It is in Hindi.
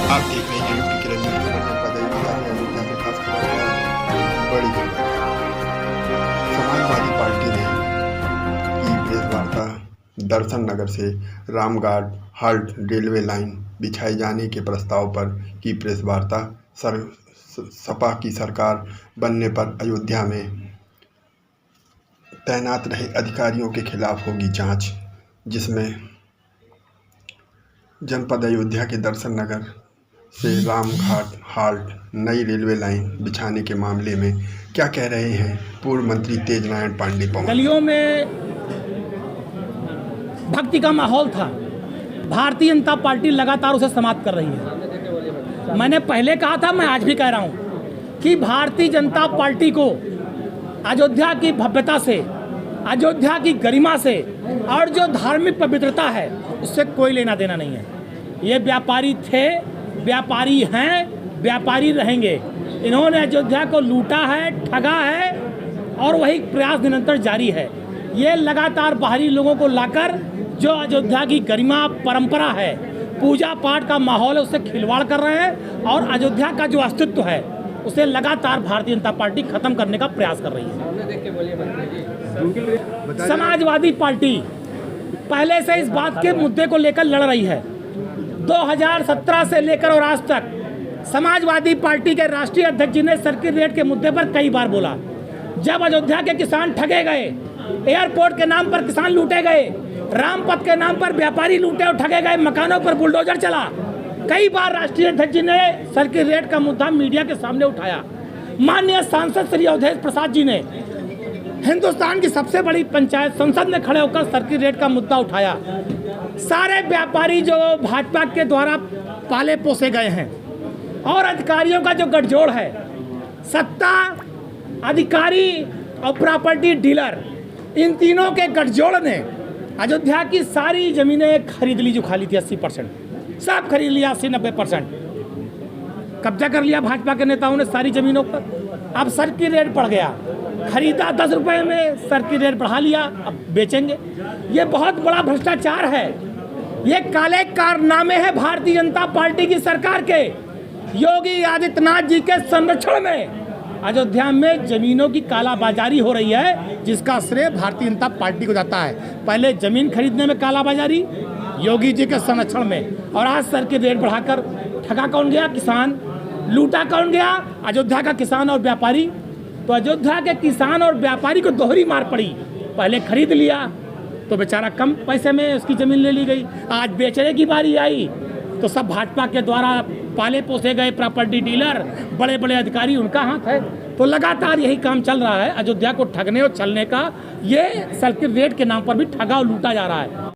आप देख रहे हैं यूपी के रंजन अयोध्या में खास खबर बड़ी खबर। समाजवादी पार्टी ने की प्रेस वार्ता। दर्शन नगर से रामगढ़ हाल्ट रेलवे लाइन बिछाए जाने के प्रस्ताव पर की प्रेस वार्ता। सपा की सरकार बनने पर अयोध्या में तैनात रहे अधिकारियों के खिलाफ होगी जांच, जिसमें जनपद अयोध्या के दर्शन नगर से रामघाट हाल्ट नई रेलवे लाइन बिछाने के मामले में क्या कह रहे हैं पूर्व मंत्री तेज नारायण पांडे। गलियों में भक्ति का माहौल था, भारतीय जनता पार्टी लगातार उसे समाप्त कर रही है। मैंने पहले कहा था, मैं आज भी कह रहा हूं कि भारतीय जनता पार्टी को अयोध्या की भव्यता से, अयोध्या की गरिमा से और जो धार्मिक पवित्रता है उससे कोई लेना देना नहीं है। ये व्यापारी थे, व्यापारी हैं, व्यापारी रहेंगे। इन्होंने अयोध्या को लूटा है, ठगा है और वही प्रयास निरंतर जारी है। ये लगातार बाहरी लोगों को लाकर जो अयोध्या की गरिमा परंपरा है, पूजा पाठ का माहौल है, उससे खिलवाड़ कर रहे हैं और अयोध्या का जो अस्तित्व है उसे लगातार भारतीय जनता पार्टी खत्म करने का प्रयास कर रही है। समाजवादी पार्टी पहले से इस बात के मुद्दे को लेकर लड़ रही है। 2017 से लेकर और आज तक समाजवादी पार्टी के राष्ट्रीय अध्यक्ष जी ने सर्किट रेट के मुद्दे पर कई बार बोला। जब अयोध्या के किसान ठगे गए, एयरपोर्ट के नाम पर किसान लूटे गए, रामपथ के नाम पर व्यापारी लूटे और ठगे गए, मकानों पर बुलडोजर चला, कई बार राष्ट्रीय अध्यक्ष जी ने सर्किट रेट का मुद्दा मीडिया के सामने उठाया। माननीय सांसद श्री अवधेश प्रसाद जी ने हिंदुस्तान की सबसे बड़ी पंचायत संसद में खड़े होकर सर्किट रेट का मुद्दा उठाया। सारे व्यापारी जो भाजपा के द्वारा पाले पोसे गए हैं और अधिकारियों का जो गठजोड़ है, सत्ता, अधिकारी और प्रॉपर्टी डीलर, इन तीनों के गठजोड़ ने अयोध्या की सारी जमीनें खरीद ली जो खाली थी। 80% सब खरीद लिया, 80-90% कब्जा कर लिया भाजपा के नेताओं ने सारी जमीनों पर। अब सर्किट रेट बढ़ गया, खरीदा 10 रुपए में, सर्किट रेट बढ़ा लिया, अब बेचेंगे। ये बहुत बड़ा भ्रष्टाचार है, ये काले कारनामे हैं भारतीय जनता पार्टी की सरकार के। योगी आदित्यनाथ जी के संरक्षण में अयोध्या में जमीनों की कालाबाजारी हो रही है, जिसका श्रेय भारतीय जनता पार्टी को जाता है। पहले जमीन खरीदने में कालाबाजारी योगी जी के संरक्षण में, और आज सर्किट रेट बढ़ाकर ठगा कौन गया? किसान। लूटा कौन गया? अयोध्या का किसान और व्यापारी। तो अयोध्या के किसान और व्यापारी को दोहरी मार पड़ी। पहले खरीद लिया तो बेचारा कम पैसे में उसकी ज़मीन ले ली गई, आज बेचने की बारी आई तो सब भाजपा के द्वारा पाले पोसे गए प्रॉपर्टी डीलर, बड़े बड़े अधिकारी, उनका हाथ है। तो लगातार यही काम चल रहा है, अयोध्या को ठगने और छलने का। ये सर्किट रेट के नाम पर भी ठगा और लूटा जा रहा है।